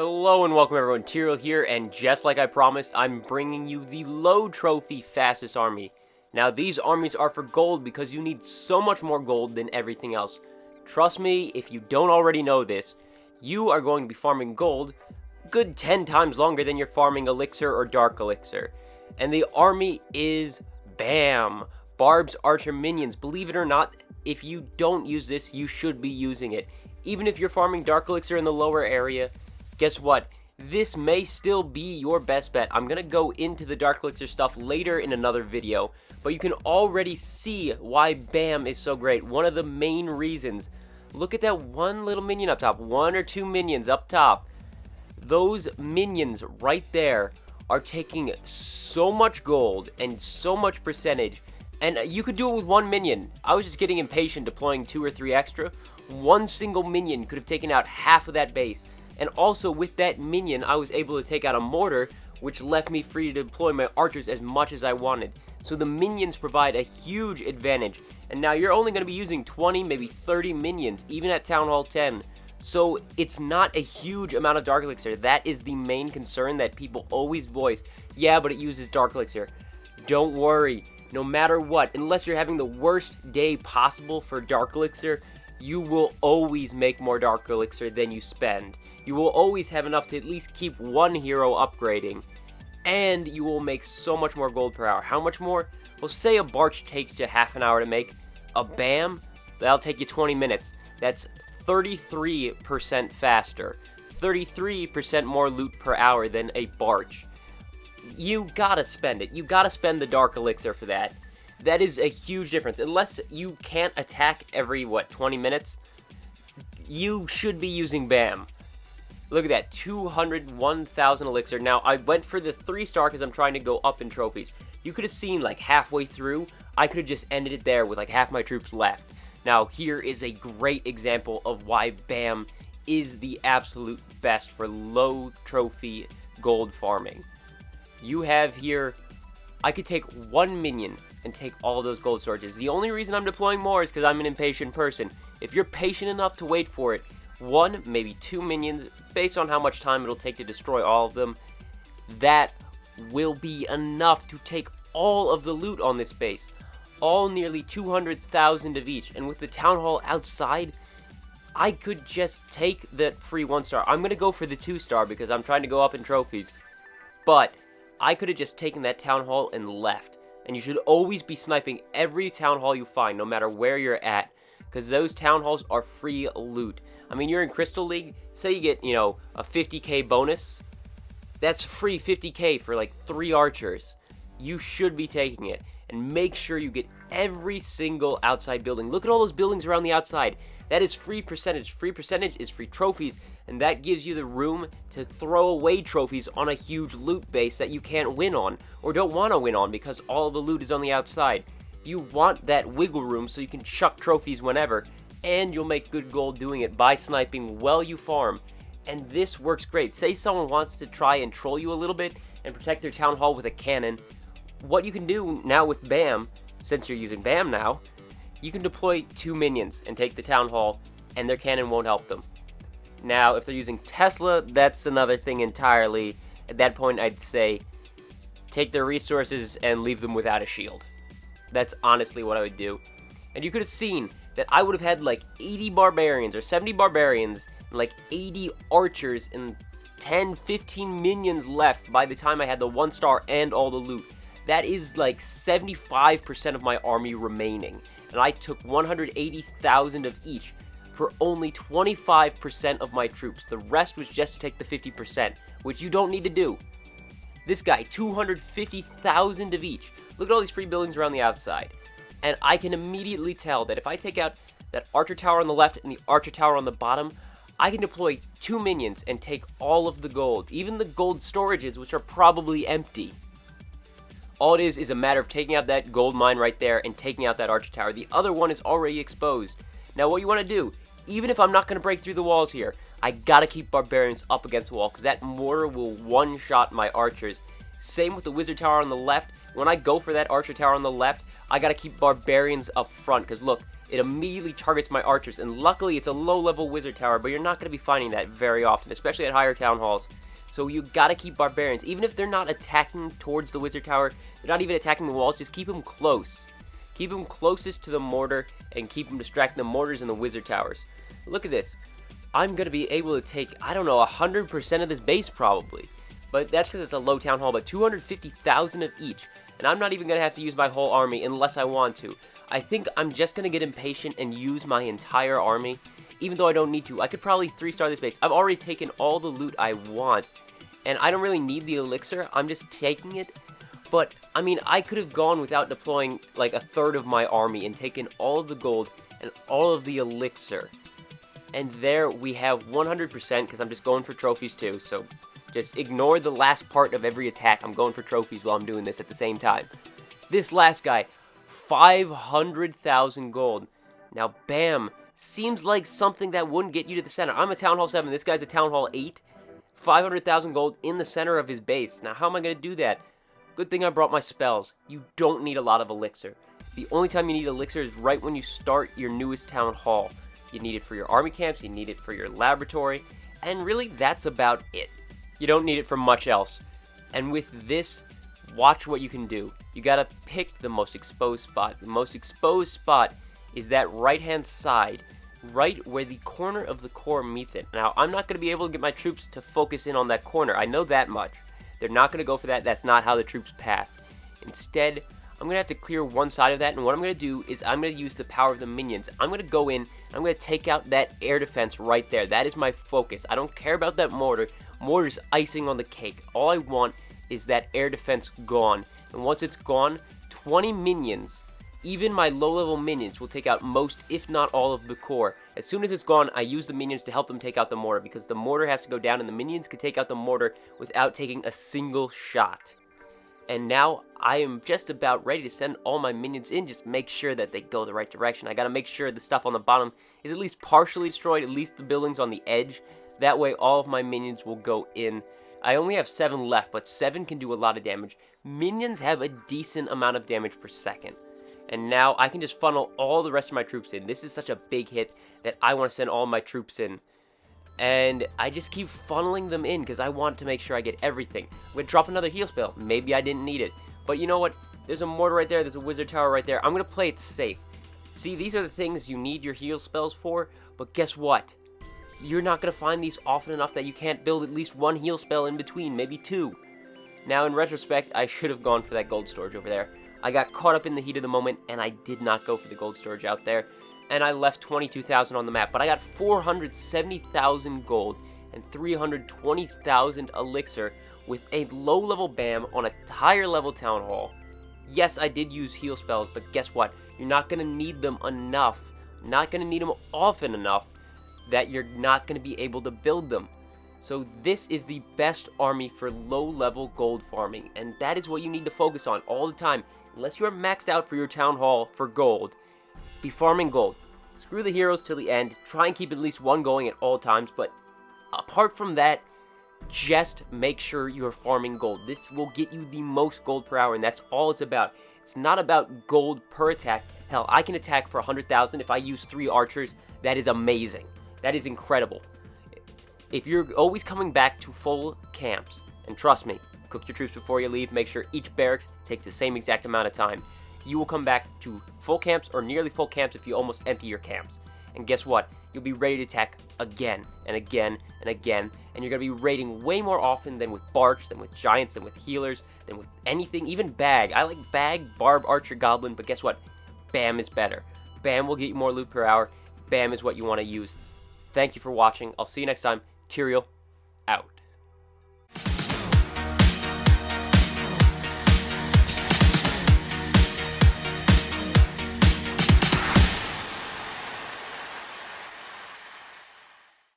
Hello and welcome everyone, Tyrael here, and just like I promised, I'm bringing you the low trophy fastest army. Now these armies are for gold because you need so much more gold than everything else. Trust me, if you don't already know this, you are going to be farming gold good 10 times longer than you're farming Elixir or Dark Elixir. And the army is BAM! Barb's Archer Minions. Believe it or not, if you don't use this, you should be using it. Even if you're farming Dark Elixir in the lower area, guess what? This may still be your best bet. I'm going to go into the Dark Elixir stuff later in another video, but you can already see why BAM is so great. One of the main reasons. Look at that one little minion up top. One or two minions up top. Those minions right there are taking so much gold and so much percentage. And you could do it with one minion. I was just getting impatient deploying 2 or 3 extra. One single minion could have taken out half of that base. And also with that minion, I was able to take out a mortar, which left me free to deploy my archers as much as I wanted. So the minions provide a huge advantage. And now you're only going to be using 20, maybe 30 minions, even at Town Hall 10. So it's not a huge amount of Dark Elixir. That is the main concern that people always voice. Yeah, but it uses Dark Elixir. Don't worry. No matter what, unless you're having the worst day possible for Dark Elixir, you will always make more Dark Elixir than you spend. You will always have enough to at least keep one hero upgrading. And you will make so much more gold per hour. How much more? Well, say a Barch takes you half an hour to make. A BAM, that'll take you 20 minutes. That's 33% faster. 33% more loot per hour than a Barch. You gotta spend it. You gotta spend the Dark Elixir for that. That is a huge difference. Unless you can't attack every, 20 minutes? You should be using BAM. Look at that, 201,000 Elixir. Now, I went for the 3-star because I'm trying to go up in trophies. You could have seen, halfway through, I could have just ended it there with, half my troops left. Now, here is a great example of why BAM is the absolute best for low trophy gold farming. You have here, I could take one minion and take all those gold storages. The only reason I'm deploying more is because I'm an impatient person. If you're patient enough to wait for it, 1, maybe 2 minions, based on how much time it'll take to destroy all of them, that will be enough to take all of the loot on this base. All nearly 200,000 of each. And with the Town Hall outside, I could just take that free 1-star. I'm going to go for the 2-star because I'm trying to go up in trophies. But I could have just taken that Town Hall and left. And you should always be sniping every Town Hall you find, no matter where you're at. Because those Town Halls are free loot. I mean, you're in Crystal League, say you get, a 50k bonus. That's free 50k for 3 archers. You should be taking it. And make sure you get every single outside building. Look at all those buildings around the outside. That is free percentage. Free percentage is free trophies. And that gives you the room to throw away trophies on a huge loot base that you can't win on. Or don't want to win on because all of the loot is on the outside. You want that wiggle room so you can chuck trophies whenever. And you'll make good gold doing it by sniping while you farm. And this works great. Say someone wants to try and troll you a little bit and protect their Town Hall with a cannon. What you can do now with BAM, since you're using BAM now, you can deploy 2 minions and take the Town Hall, and their cannon won't help them. Now, if they're using Tesla, that's another thing entirely. At that point, I'd say, take their resources and leave them without a shield. That's honestly what I would do. And you could have seen that I would have had 80 barbarians or 70 barbarians and 80 archers and 10, 15 minions left by the time I had the 1-star and all the loot. That is 75% of my army remaining. And I took 180,000 of each for only 25% of my troops. The rest was just to take the 50%, which you don't need to do. This guy, 250,000 of each. Look at all these free buildings around the outside. And I can immediately tell that if I take out that archer tower on the left and the archer tower on the bottom, I can deploy 2 minions and take all of the gold. Even the gold storages, which are probably empty. All it is a matter of taking out that gold mine right there and taking out that archer tower. The other one is already exposed. Now what you want to do, even if I'm not going to break through the walls here, I gotta keep barbarians up against the wall because that mortar will one-shot my archers. Same with the wizard tower on the left. When I go for that archer tower on the left, I gotta keep barbarians up front because look, it immediately targets my archers, and luckily it's a low-level wizard tower, but you're not going to be finding that very often, especially at higher town halls. So you got to keep barbarians, even if they're not attacking towards the wizard tower, they're not even attacking the walls, just keep them close. Keep them closest to the mortar, and keep them distracting the mortars and the wizard towers. Look at this. I'm going to be able to take, I don't know, 100% of this base probably. But that's because it's a low town hall, but 250,000 of each. And I'm not even going to have to use my whole army unless I want to. I think I'm just going to get impatient and use my entire army, even though I don't need to. I could probably 3-star this base. I've already taken all the loot I want, and I don't really need the elixir. I'm just taking it. But, I mean, I could have gone without deploying like a third of my army and taken all of the gold and all of the elixir. And there we have 100% because I'm just going for trophies too, so just ignore the last part of every attack. I'm going for trophies while I'm doing this at the same time. This last guy, 500,000 gold. Now, bam, seems like something that wouldn't get you to the center. I'm a Town Hall 7, this guy's a Town Hall 8. 500,000 gold in the center of his base. Now, how am I going to do that? Good thing I brought my spells. You don't need a lot of elixir. The only time you need elixir is right when you start your newest Town Hall. You need it for your army camps, you need it for your laboratory, and really, that's about it. You don't need it for much else. And with this, watch what you can do. You gotta pick the most exposed spot. The most exposed spot is that right-hand side, right where the corner of the core meets it. Now, I'm not gonna be able to get my troops to focus in on that corner. I know that much. They're not gonna go for that. That's not how the troops path. Instead, I'm gonna have to clear one side of that, and what I'm gonna do is I'm gonna use the power of the minions. I'm gonna go in, I'm gonna take out that air defense right there. That is my focus. I don't care about that mortar. Mortar's icing on the cake. All I want is that air defense gone. And once it's gone, 20 minions, even my low-level minions, will take out most, if not all, of the core. As soon as it's gone, I use the minions to help them take out the mortar, because the mortar has to go down, and the minions can take out the mortar without taking a single shot. And now, I am just about ready to send all my minions in, just make sure that they go the right direction. I gotta make sure the stuff on the bottom is at least partially destroyed, at least the buildings on the edge. That way, all of my minions will go in. I only have 7 left, but 7 can do a lot of damage. Minions have a decent amount of damage per second. And now, I can just funnel all the rest of my troops in. This is such a big hit that I want to send all my troops in. And I just keep funneling them in because I want to make sure I get everything. I'm going to drop another heal spell. Maybe I didn't need it. But you know what? There's a mortar right there. There's a wizard tower right there. I'm going to play it safe. See, these are the things you need your heal spells for. But guess what? You're not going to find these often enough that you can't build at least 1 heal spell in between. Maybe 2. Now, in retrospect, I should have gone for that gold storage over there. I got caught up in the heat of the moment, and I did not go for the gold storage out there. And I left 22,000 on the map, but I got 470,000 gold and 320,000 elixir with a low-level BAM on a higher-level town hall. Yes, I did use heal spells, but guess what? You're not going to need them enough, not going to need them often enough, that you're not going to be able to build them. So this is the best army for low-level gold farming, and that is what you need to focus on all the time. Unless you are maxed out for your town hall for gold, be farming gold. Screw the heroes till the end. Try and keep at least 1 going at all times, but apart from that, just make sure you're farming gold. This will get you the most gold per hour, and that's all it's about. It's not about gold per attack. Hell, I can attack for 100,000 if I use 3 archers. That is amazing. That is incredible. If you're always coming back to full camps, and trust me, cook your troops before you leave, make sure each barracks takes the same exact amount of time. You will come back to full camps or nearly full camps if you almost empty your camps. And guess what? You'll be ready to attack again and again and again, and you're going to be raiding way more often than with Barch, than with Giants, than with Healers, than with anything, even Bag. I like Bag, Barb, Archer, Goblin, but guess what? Bam is better. Bam will get you more loot per hour. Bam is what you want to use. Thank you for watching. I'll see you next time. Tyrael, out.